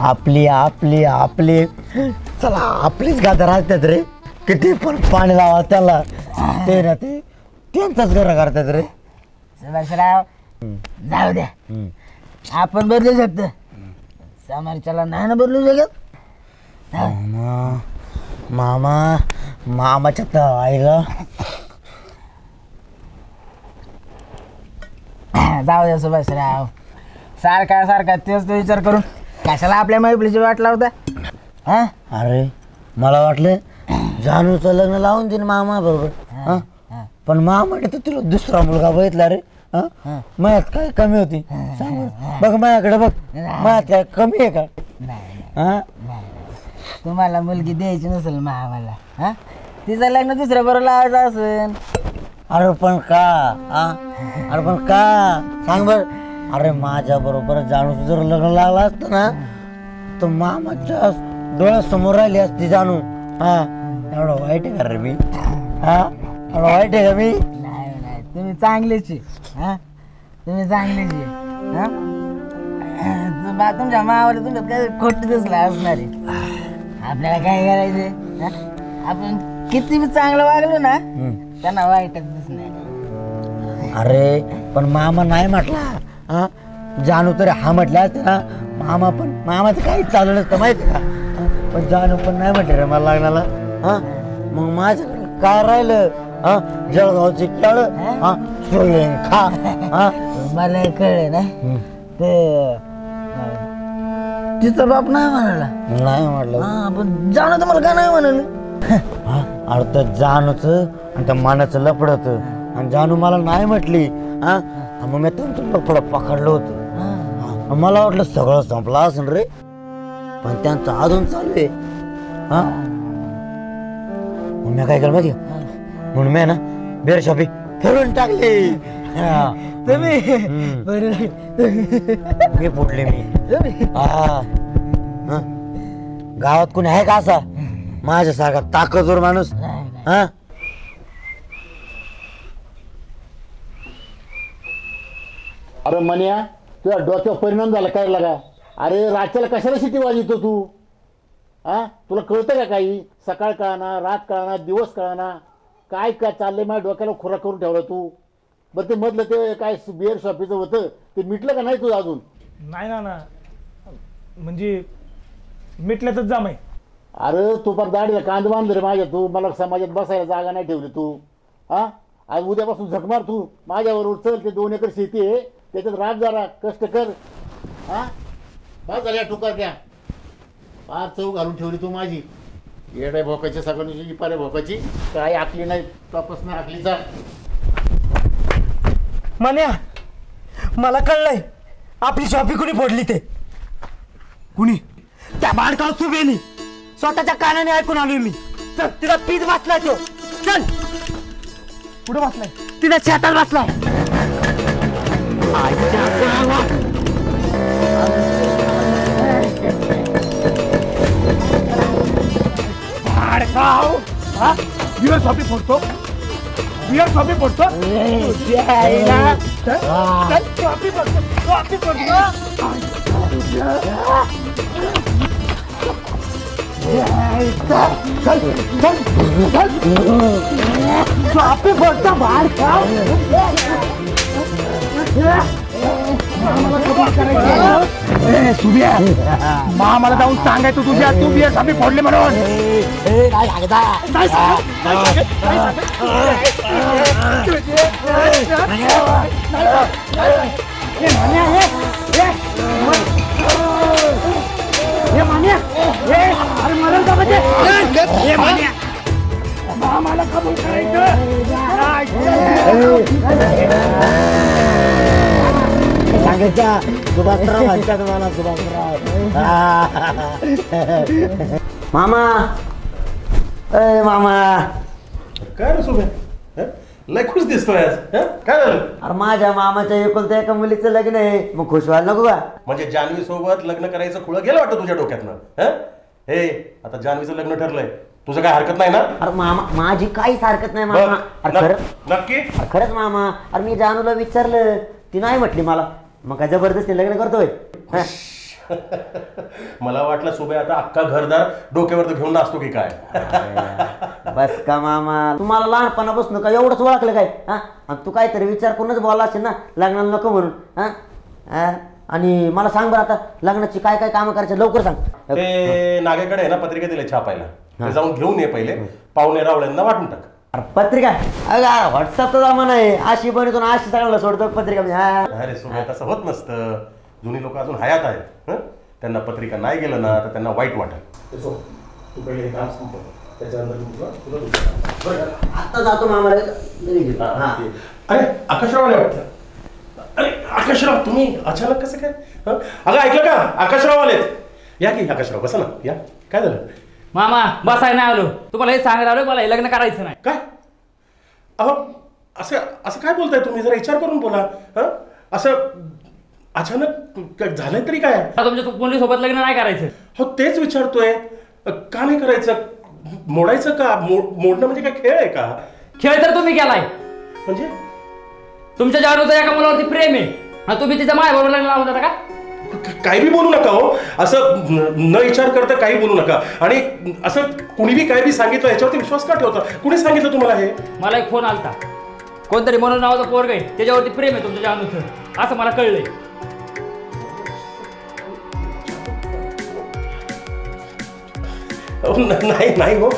आपली आपली आपली चला आपलीच गादा राहतात रे. किती पण पाणी लावा त्याला ते ना ते त्यांचाच घर करतात रे. सुभाषराव जाऊ द्या, आपण बदलू शकतो, समोरच्याला नाही ना बदलू शकत. मामा मामाच्या तर आईला जाऊ द्या सुभाषराव, सारखा सारखा तेच तो विचार करून कशाला आपल्या मैफलीची वाट लावता. हा अरे मला वाटलं जानूचं लग्न लावून देईन मामा बरोबर. पण मामाने तर तुला दुसरा मुलगा बघितला रे. माझ्यात काय कमी होती सांग बघ, माझ्याकडे बघ, माझ्यात काय कमी आहे का? तुम्हाला मुलगी द्यायची नसेल मामाला, हा तिचं लग्न दुसऱ्या बरोबर लावायचं असेल. अरे पण का अरे पण का सांग बर. अरे माझ्या बरोबर जानू जर लग्न लागलं असतं ना तर मामाच्या डोळ्यासमोर राहिली असती जानू. एवढं वाईट आहे का रे मी? एवढं वाईट आहे का मी? नाही, तुम्ही चांगलेच आहे, तुम्ही चांगलेच आहे. तुमच्या मावाला तुमच्यात काय खोट दिसला असणार आहे. आपल्याला काय करायचे, आपण किती बी चांगलं वागलो ना त्यांना वाईटच दिसणार. अरे पण मामा नाही म्हटला, जानू तरी हा म्हटला असते ना. मामा पण मामाचं काहीच चालू नसतं माहिती का. पण जानू पण नाही म्हटले रे मला लग्नाला. मग माझ्याकडे काय राहिलं? जळगावची केळ खा. मला कळले ना ते तिचा बाप नाही म्हणाला. नाही म्हटलं पण जाणं तर मला का नाही म्हणाल. अरे तर जानूच आणि त्या मानाचं लफड होतं आणि जानू मला नाही म्हटली. मग मी त्यांचं लफड पकडलं होतं. मला वाटलं सगळं संपलं असेल रे, पण त्यांचं अजून चालू आहे. मग मी काय केलं माहिती म्हणून मी ना बेर शॉपिंग फिरून टाकली. मी फुटले मी. गावात कोणी आहे का असा माझ्यासारखा ताकदवर माणूस? अरे मन्या, तुझ्या डोक्यावर परिणाम झाला काय लागा? अरे रात्याला कशाला शिटी वाजवतो तू? तुला कळतं का काही? सकाळ कळना, रात कळना, दिवस कळना, काय काय चाललंय माझ्या डोक्याला खुरा करून ठेवला तू. बरं ते मधलं ते काय बिअर शॉपीचं होतं ते मिटलं का नाही तुझं अजून? नाही ना म्हणजे मिटल्यातच जामाय. अरे तू पण दाढीला कांद बांधलं रे माझ्या. तू मला समाजात बसायला जागा नाही ठेवली तू. आज उद्यापासून झक मार तू माझ्याबरोबर. चल, ते 2 एकर शेती आहे त्याच्यात राब जरा कष्ट कर. बस झाल्या टुकार द्या फार चव घालून ठेवली तू माझी. येड्या भोकाची सगळ्यांची इपाऱ्या भोकाची काय आखली नाही तपास नाही आखलीचा. मान्या मला कळलंय आपली शॉपी कुणी फोडली ते. कुणी? त्या बाळकाव सुबेनी. स्वतःच्या कानाने ऐकून आलोय मी. चल तिला पीठ बसलाय तो. चल कुठे बसलाय? तिला शेतात बसलाय. बिअर शॉपी फोडतो, बिअर शॉपी फोडतो. सुबिया मला जाऊन सांगायचं तुझ्या तू बिअर शॉपी फोडली म्हणून. मला कबूल करायचं. सांगायचा सुभाषराव म्हणतात मला. सुभाषराव मामा. मामा काय रे सुबे, लय खुश दिसतोय आज. काय झालं? अरे माझ्या मामाच्या एकुलत्या एका मुलीचं लग्न आहे, मग खुश व्हायला नको का? म्हणजे जान्हवी सोबत लग्न करायचं खुळं गेलं वाटतं तुझ्या डोक्यातनं. हे आता जान्हवीचं लग्न ठरलंय, तुझं काय हरकत नाही ना? अरे मामा माझी काहीच हरकत नाही मामा. अरे नक्की? खरंच मामा. अरे मी जानूला विचारलं ती नाही म्हटली मला. मग काय जबरदस्ती लग्न करतोय? मला वाटलं सुबे आता अख्खा घरदार डोक्यावर घेऊन नाचतो की काय. बस का मामा, तुम्हाला लहानपणापासून का एवढंच ओळखलं काय? हा, आणि तू काहीतरी विचार करूनच बोलला असेल ना लग्नाला नको म्हणून. हा, आणि मला सांग बरं आता लग्नाची काय काय कामं करायची लवकर सांग. ते नागेकडे आहे ना पत्रिका दिली छापायला, ते जाऊन घेऊन ये पहिले, पाहुणे रावळ्यांना वाटून टाक. अरे पत्रिका अगं व्हॉट्सअपचा जमाना आहे, अशी बनवतो ना अशी सगळ्यांना सोडतो पत्रिका. हा अरे सुबे तसं होत नसतं, जुनी लोक अजून हयात आहेत. हं? त्यांना पत्रिका नाही गेलं ना तर त्यांना वाईट वाटेल. तू पहिले हे काम संपव, त्याच्यानंतर आता जातो मामाला. अरे आकाशराव आले वाटतं. अरे आकाशराव तुम्ही अचानक कसं काय? हं? अगं ऐकलं का, आकाशराव आलेत. या की आकाशराव, बसा ना, या. काय झालं? मामा बसाय नाही आलो, तुम्हाला हे सांगायला आलो, मला हे लग्न करायचं नाही. काय? अहो असं असं काय बोलताय तुम्ही? जरा विचार करून बोला. हं? असं अचानक झालंय तरी काय? तुमच्या मुलीसोबत लग्न नाही करायचं. हो तेच विचारतोय, का नाही करायचं? मोडायचं का? मोडणं म्हणजे काय खेळ आहे का? खेळ तर तुम्ही केलाय. म्हणजे तुमच्या जानूचं एका मुलावरती प्रेम आहे आणि तुम्ही तिच्या मायाबरोबर लग्न लावून जाता का? काही बी बोलू नका हो, असं न विचार करता काही बोलू नका. आणि असं कुणी बी काय बी सांगितलं याच्यावरती विश्वास का ठेवता? कुणी सांगितलं तुम्हाला हे? मला एक फोन आलता, कोणतरी म्हणून नावाचा पोरग आहे त्याच्यावरती प्रेम आहे तुमच्या जानूचं, असं मला कळलंय. नाही नाही हो,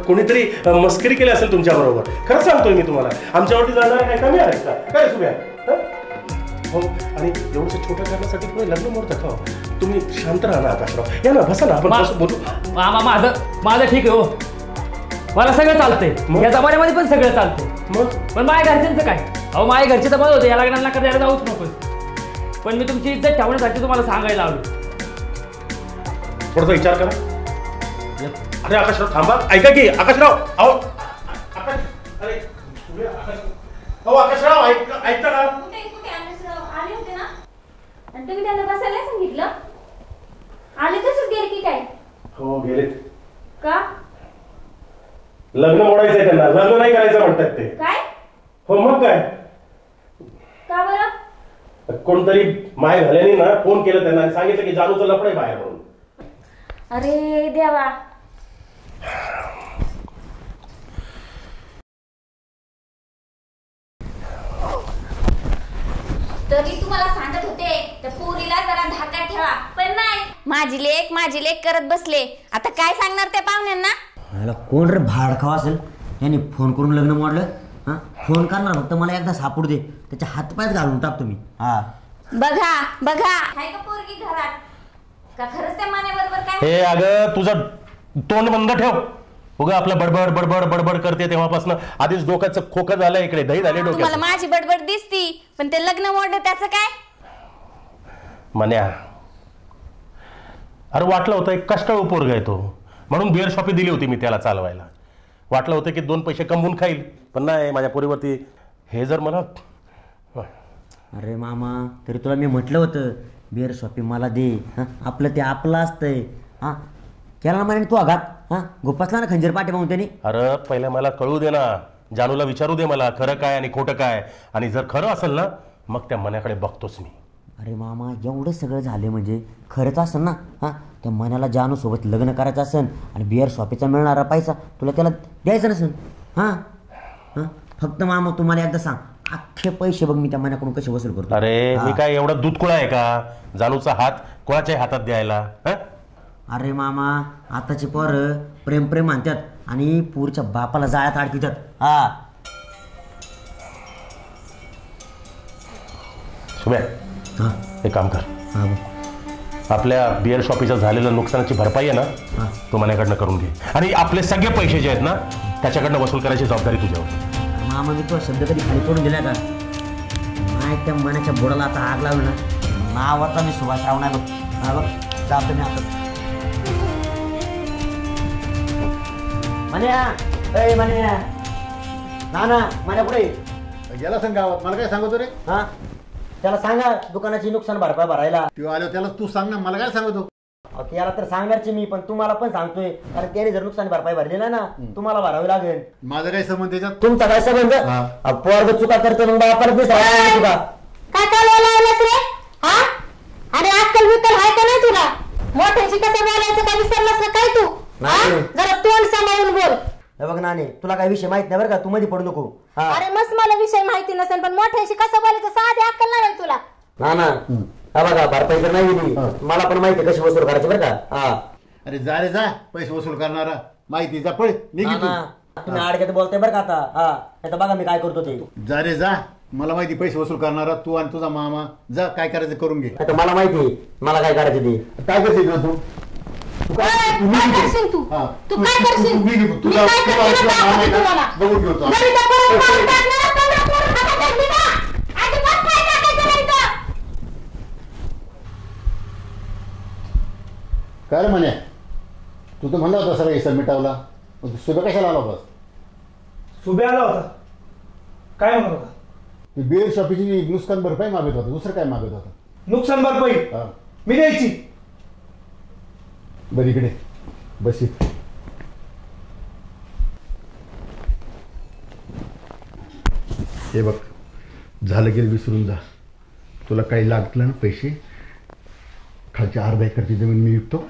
कोणीतरी मस्करी केली असेल तुमच्या बरोबर. खरंच सांगतोय मी तुम्हाला, आमच्यावरती जाणार काय कमी आहे का? काय सुब्या? हो, आणि एवढ्या छोट्या कारणासाठी तुम्ही लग्न मोडता का? तुम्ही शांत राहा ना आकाशराव, या ना बसा ना, आपण कसं बोलू. मामा माझं ठीक आहे हो, मला सगळं चालतंय, या जमान्यामध्ये पण सगळं चालतंय. मग पण माझ्या घरच्यांचं काय? अहो माझ्या घरचे तर म्हणत होते या लग्नाला का द्यायला जाऊच नको, पण मी तुमची इज्जत ठेवण्यासाठी तुम्हाला सांगायला आलो. थोडासा विचार करा. अरे आकाशराव थांबा, ऐका की आकाशराव. अहो आकाश, अरे अहो आकाशराव, ऐकता का? आले होते ना, आणि तुम्ही त्यांना बसायला सांगितलं, आले तसंच गेले की काय? हो गेलेत. का? लग्न मोडायचंय त्यांना, लग्न नाही करायचं म्हणतात ते. काय? हो मग काय, का बरं? कोणतरी माय झाल्याने ना फोन केलं त्यांना आणि सांगितलं की जानूचं लफडे बाहेर म्हणून. अरे देवा, तरी तुम्हाला सांगत होते त्या पोरीला जरा धाकात ठेवा, पण नाही, माझी लेक करत बसले. आता काय सांगणार त्या पाहुण्यांना? मला कोण रे भाडखावा असेल यांनी फोन करून लग्न मोडलं. हा, फोन करणार फक्त मला एकदा सापडू दे, त्याच्या हातपायच घालून टाकतो मी. हा बघा हाय का पोरगी घरात? का खरंच त्या मानेबरोबर काय? हे अगं तुझं तोंड बंद ठेव. उगा आपलं बडबड बडबड बडबड करते तेव्हापासून आधीच डोक्याचं खोकं झालं, इकडे दही झाले डोक्यात. तुम्हाला माझी बडबड दिसती, पण ते लग्न मोडलं त्याचं काय? मन्या, अरे वाटलं होतं एक कष्टाळू पोरगा आहे तो, म्हणून बिअर शॉपी दिली होती मी त्याला चालवायला. वाटलं होतं की 2 पैसे कमवून खाईल, पण नाही, माझ्या पोरीवरती हे जर मला. अरे मामा, तरी तुला मी म्हटलं होतं बिअर शॉपी मला दे. हां, आपलं ते आपलं असतंय. हां, केला ना म्हणे तू आघात. हां, गोपासला ना खंजीर पाठी पाहून त्यांनी. अरे पहिल्या मला कळू दे ना, जानूला विचारू दे मला खरं काय आणि खोटं काय, आणि जर खरं असेल ना मग त्या मन्याकडे बघतोच मी. अरे मामा, एवढं सगळं झाले म्हणजे खरंच असेल ना. हां, त्या मनाला जानूसोबत लग्न करायचं असेल आणि बिअर शॉपीचा मिळणारा पैसा तुला त्याला द्यायचा नसेल. हां हां, फक्त मामा तुम्हाला एकदा सांग, अख्खे पैसे बघ मी त्या मनाकडून कसे वसूल करतो. अरे मी काय एवढा दूधकुळा आहे का जानूचा हात कोणाच्या हातात द्यायला? अरे मामा, आताचे पोरं प्रेम प्रेम म्हणतात आणि पूरच्या बापाला जाळ्यात अडकितात. हा सुब्या, हां एक काम कर, हां आपल्या बिअर शॉपीच्या झालेल्या नुकसानाची भरपाई आहे ना, तो मन्याकडनं करून घे, आणि आपले सगळे पैसे जे आहेत ना त्याच्याकडनं वसूल करायची जबाबदारी तुझ्यावर. मामा, मी तो शब्द कधी खाली पडून दिला का? नाही, त्या मनाच्या बुडाला आता आग लावली ना, नावाचा मी सुभाष राव नाही बघ. हा बघ, जातो मी आता. मन्या, ए मन्या, ना मन्या कुठे गेला सांग गावात, मला काय सांगतो रे? हा, त्याला सांगा दुकानाची नुकसान भरपाई भरायला. तू आलो त्याला तू सांग ना, मला काय सांगतो? याला तर सांगणारची मी, पण तुम्हाला पण सांगतोय, कारण त्याने जर नुकसान भरपाई भरली नाही ना तुम्हाला भरावी लागेल. माझा काय संबंध त्याच्यात? तुमचा काय संबंध? पोरग चुका करतो मग बापाला चुका. काय कालवा लावलास रे? हा, अरे अक्कल विकल आहे का नाही तुला? मोठ्याशी कसं बोलायचं काय विसरलास का काय तू? नाही. जरा तोंड सांभाळून बोल. हे बघ नाणे, तुला काय विषय माहित नाही बरं का, तू मध्ये पडू नको. हा अरे मस्त मला विषय माहिती नसेल पण मोठ्याशी कसं बोलायचं साधी अक्कल नाही तुला. ना ना, हा बघा भरपाई तर नाही दिली, मला पण माहिती कशी वसूल करायची बरं का. हा अरे जा रे जा, पैसे वसूल करणारा माहिती जा, पळ निघ तू. तुम्ही आडक्यात बोलताय बरं का आता. हा नाही तर बघा मी काय करतो ते. जा रे जा, मला माहिती पैसे वसूल करणारा तू आणि तुझा मामा. जा काय करायचं करून घे. आता मला माहिती मला काय करायचं ते. काय करशील तू? काय करशील तू? हा. तू काय करशील? तू निघ, मी तुझा काय करशील तुझा आता मामा आहे तुम्हाला? का? बघून घेऊ तो. घरी तर परत पाऊल टाकणार, पंढरपूर हातात धरली ना. अजिबात काय टाकायचं नाही इथं. काय रे म्हणे, तू तर म्हणला होता सगळं हिसाब मिटावला, मग तू सुद्धा कशाला आला होतास? सुबे आला होता, काय म्हणत होता? ती बेर शॉपीची नुकसान भरपाई मागत होता, दुसरं काय मागत होता? नुकसान भरपाई हा. मी द्यायची. बरं इकडे बस इथे. हे बघ, झालं गेलं विसरून जा. तुला काही लागलं ना पैसे, खालच्या अर्धा एकरची जमीन मी विकतो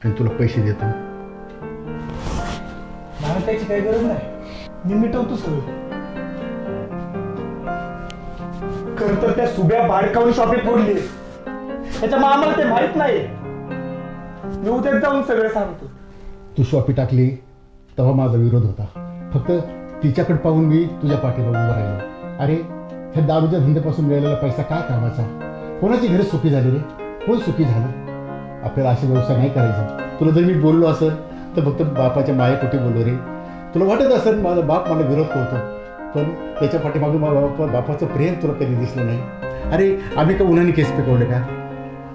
आणि तुला पैसे देतो. मला त्याची काही गरज नाही, मी मिटवतो सगळं. खर तर त्या सुब्या भाडकावून शॉपी फोडली, त्याच्या मामाला ते माहित नाही. मी उद्या जाऊन सगळं सांगतो. तू शॉपी टाकली तेव्हा माझा विरोध होता, फक्त तिच्याकडे पाहून मी तुझ्या पाठीवर उभं राहिलो. अरे ह्या दारूच्या धंद्यापासून मिळालेला पैसा काय कामाचा? कोणाची घरं सुखी झाली रे? कोण सुखी झालं? आपल्याला असे व्यवसाय नाही करायचे. तुला जर मी बोललो असेल तर फक्त बापाच्या मायेपोटी बोललो रे. तुला वाटत असेल माझा बाप मला विरोध करतो, पण त्याच्या पाठीमागून माझ्या बापाचं प्रेम तुला कधी दिसलं नाही. अरे आम्ही का उन्हाने केस पिकवले का?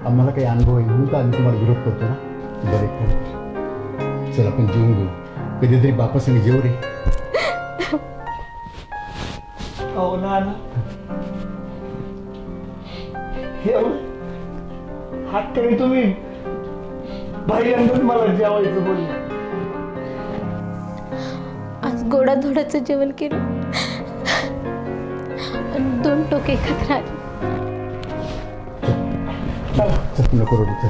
आम्हाला काही अनुभव आहे म्हणून तर आम्ही तुम्हाला विरोध करतो ना. बरं एक काम कर, चल आपण जेवून घेऊ. कधीतरी बापासंग जेव रे. हो ना एवढं हात तरी तुम्ही बाहेर मला जेवायचं बोलले. आज गोडाधोडाचं जेवण केलं आणि 2 टोके खात राहिले. चल नको रडू, चल.